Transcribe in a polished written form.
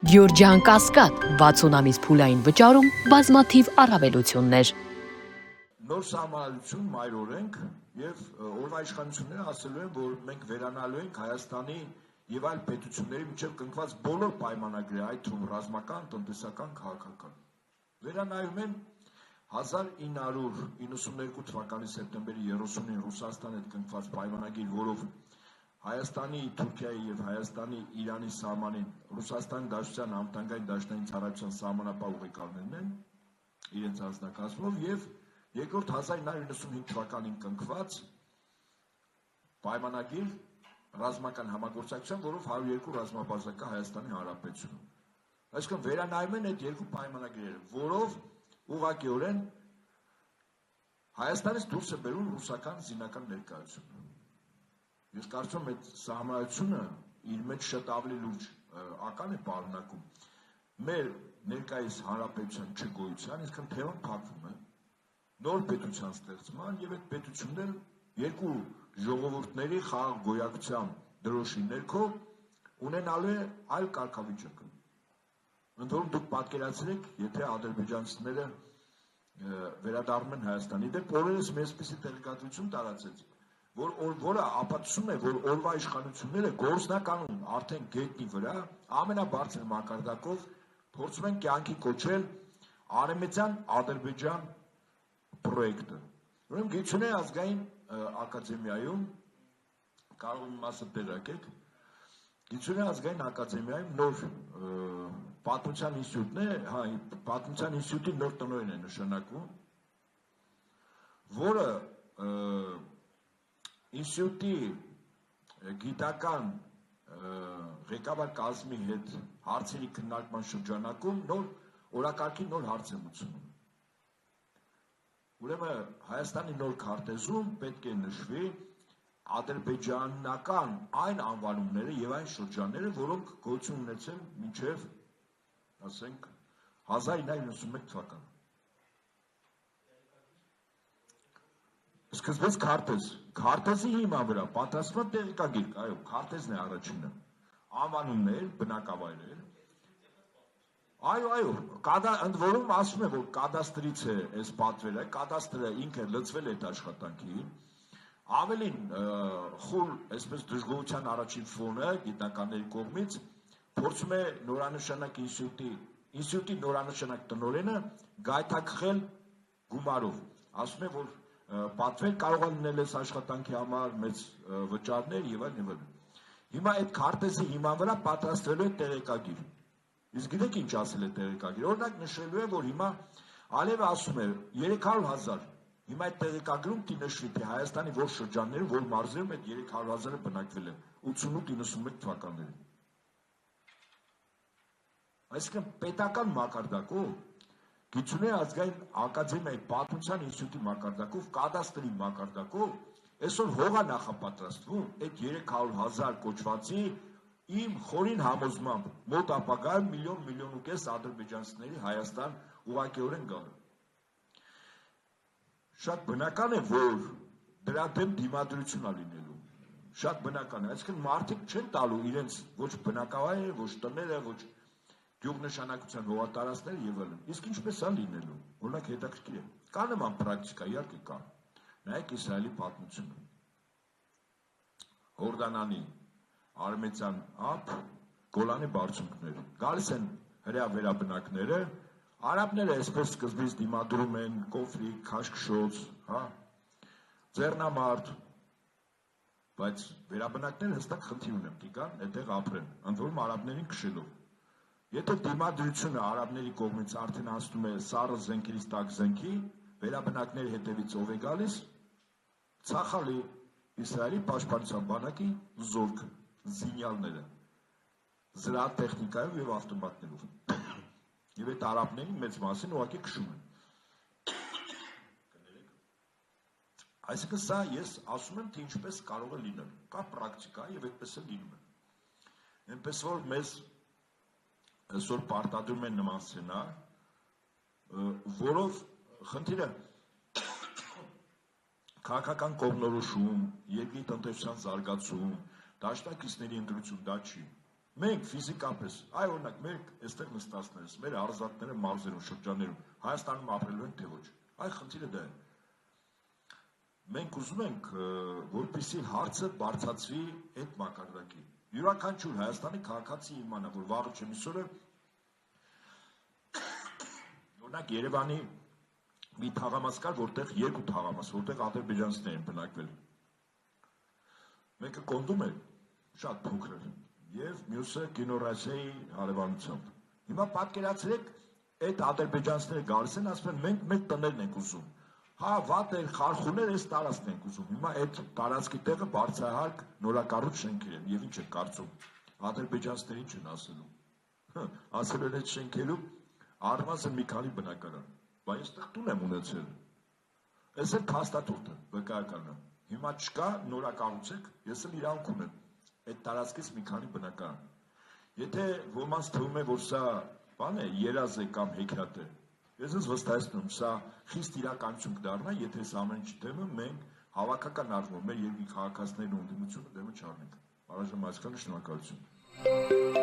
Գյորջյան Կասկադ 60 ամիս փուլային վճարում բազմաթիվ առավելություններ։ Նոր սահմանադրություն, մայր օրենք եւ օրվա իշխանությունները ասելու են, որ մենք վերանալու ենք Հայաստանի եւ այլ պետությունների միջև կնքված բոլոր պայմանագրերը, այդ թվում ռազմական, տնտեսական, քաղաքական։ Վերանայում են 1992 թվականի սեպտեմբերի 30-ին Ռուսաստանի հետ կնքված պայմանագիր, որով Հայաստանի, Թուրքիայի եւ Հայաստանի Իրանի սահմանին Ռուսաստանի Դաշնության անվտանգային դաշնային ծառայության սահմանապահ ուղեկալներն են իրենց անձնակազմով եւ երկրորդ 1995 թվականին կնքված պայմանագիր ռազմական համագործակցության, որով 102 ռազմաբազա Հայաստանի Հանրապետությունում։ Այսինքն վերանայում են այդ երկու պայմանագրերը, որով ուղղակիորեն Հայաստանից դուրս է բերում ռուսական զինական ներկայությունը։ Ես կարծում եմ, այդ սահմանությունը իր մեջ շատ ավելի լուրջ ական է պարունակում մեր ներկայիս հանրապետության չգոյության, այսինքն թեման փակվում է նոր պետության ստեղծման եւ այդ պետությունները երկու ժողովուրդների խաղաղ գոյակցության դրոշի ներքո ունենալու է այլ կարգավիճակ։ Ընդ որում դուք պատկերացրեք, եթե ադրբեջանցիները վերադառնում են Հայաստանի, դե օրերս մեզպիսի տեղեկատվություն տարածեց, որը ապացուցում է, որ օրվա իշխանությունները գործնականում արդեն գետնի վրա ամենաբարձր մակարդակով փորձում են կյանքի կոչել Արևմտյան Ադրբեջան պրոյեկտը։ Ուրեմն Գիտությունների ազգային ակադեմիայում կարող եմ մասը տեղեկեք, Գիտությունների ազգային ակադեմիայում նոր պատմության ինստիտուտն է, պատմության ինստիտուտի նոր տնօրեն է նշանակվում, որը ինստիտուտի գիտական ղեկավար կազմի հետ հարցերի քննարկման շրջանակում նոր օրակարգի նոր հարց է մտցնում։ Ուրեմն Հայաստանի նոր քարտեզում պետք է նշվի ադրբեջանական այն անվանումները եւ այն շրջանները, որոնք գոյություն ունեցել մինչեւ, ասենք, 1991 թվականը։ Սկզբից քարտեզի հիման վրա պատրաստված տեղեկագիր, այո, քարտեզն է առաջինը, անվանումներ, բնակավայրեր, այո, ընդ որում ասում է, որ կադաստրից է այս պատվերը, կադաստրը ինքը լծվել է այդ աշխատանքի, ավելին խուլ, այսպես դժգոհության առաջին ֆոնը գիտնականների կողմից փորձում է նորանշանակ ինստիտուտի նորանշանակ տնօրենը գայթակղել գումարով, ասում է, որ պատվեր կարող է լինել այս աշխատանքի համար մեծ վճարներ եւ այլն։ Հիմա այդ քարտեզի հիման վրա պատրաստվելու է տեղեկագիր։ Իսկ գիտեք ինչ ասել է տեղեկագիր։ Օրինակ նշելու է, որ հիմա Ալիևը ասում է 300,000։ Հիմա այդ տեղեկագրում դի նշվի, թե Հայաստանի որ շրջաններում, որ մարզերում այդ 300,000-ը բնակվել է 88-91 թվականներին։ Այսինքն պետական մակարդակով Գիտությունների ազգային ակադեմիայի պատմության ինստիտուտի մակարդակով, կադաստրի մակարդակով, այսօր հող է նախապատրաստվում այդ 300,000 կոչվածի իմ խորին համոզմամբ մոտ ապագայում 1,5 միլիոն ադրբեջանցիների Հայաստան ուղղակիորեն գալու։ Շատ բնական է, որ դրա դեմ դիմադրություն է լինելու։ Շատ բնական է, այսինքն մարդիկ չեն տալու իրենց ոչ բնակավայրերը, ոչ տները, ոչ գյուղնշանակության հողատարածքները եւ այլն։ Իսկ ինչպես է լինելու։ Օրինակ հետաքրքիր է։ Կա նման պրակտիկա, իհարկե կա։ Նայեք Իսրայելի պատմությունը։ Հորդանանի արմենցյան ափ, Գոլանի բարձունքներ։ Գալիս են հրեա վերաբնակները, արաբները այսպես սկզբից դիմադրում են, կոնֆլիկտ, քաշքշոց, հա։ Ձեռնամարտ, բայց վերաբնակները հստակ խնդիր ունեն, գան այդտեղ ապրեն, ընդ որում արաբներին քշելով։ Եթե դիմադրությունը արաբների կողմից արդեն հասնում է սառը զենքերից տաք զենքի, վերաբնակների հետևից ով է գալիս, ցախալի Իսրայելի պաշտպանության բանակի զորքը, զինյալները, զրահատեխնիկայով եւ ավտոմատներով։ Եվ այդ արաբների մեծ մասին ուղղակի քշում են։ Այսինքն սա ես ասում եմ, թե ինչպես կարող է լինել։ Կա պրակտիկա եւ այդպես է լինում է։ Այնպես որ մեզ այսօր պարտադրում են նման սցենար, որով խնդիրը քաղաքական կողմնորոշում, երկրի տնտեսության զարգացում, դաշնակիցների ընտրություն դա չի։ Մենք ֆիզիկապես, օրինակ, մեր այստեղ նստածներս, մեր հարազատները մարզերում, շրջաններում, Հայաստանում ապրելու են թե ոչ։ Խնդիրը դա է։ Մենք ուզում ենք, որպեսզի հարցը բարձրացվի այդ մակարդակի։ Յուրաքանչյուր Հայաստանի քաղաքացի իմանա, որ վաղը չմիսօրը օրինակ Երևանի մի թաղամաս կար, որտեղ երկու թաղամաս, որտեղ ադրբեջանցիներ են բնակվել։ Մեկը կոնդում է, շատ փոքր էր, եւ մյուսը կինոռասիայի հարևանությամբ։ Հիմա պատկերացրեք, այդ ադրբեջանցիները գալիս են, ասում են մենք մեր տներն ենք ուզում։ Վատ էր, խարխուներ, այս տարածքն ենք ուզում։ Հիմա այդ տարածքի տեղը բարձրահարկ նորակառույց շենքեր են, եւ ինչ է կարծում։ Ադրբեջանցիները ինչ են ասելու։ Ասել են այդ շենքերում առնվազն մի քանի բնակարան։ Բայց այստեղ տուն եմ ունեցել։ Այս է փաստաթուղթը, վկայականը։ Հիմա չկա, նորակառուցեք, ես էլ իրանք ունեմ։ Այդ տարածքից մի քանի բնակարան։ Եթե ոմանց թվում է, որ սա բան է, երազ է կամ հեքիաթ է, ես ինձ վստահեցնում, սա խիստ իրականություն կդառնա, եթե այս ամեն ինչի դեմը մենք հավաքական առումով մեր երկրի քաղաքացիներն ու ընդդիմությունը դեմը չառնենք։ Առայժմ այսքանը, շնորհակալություն։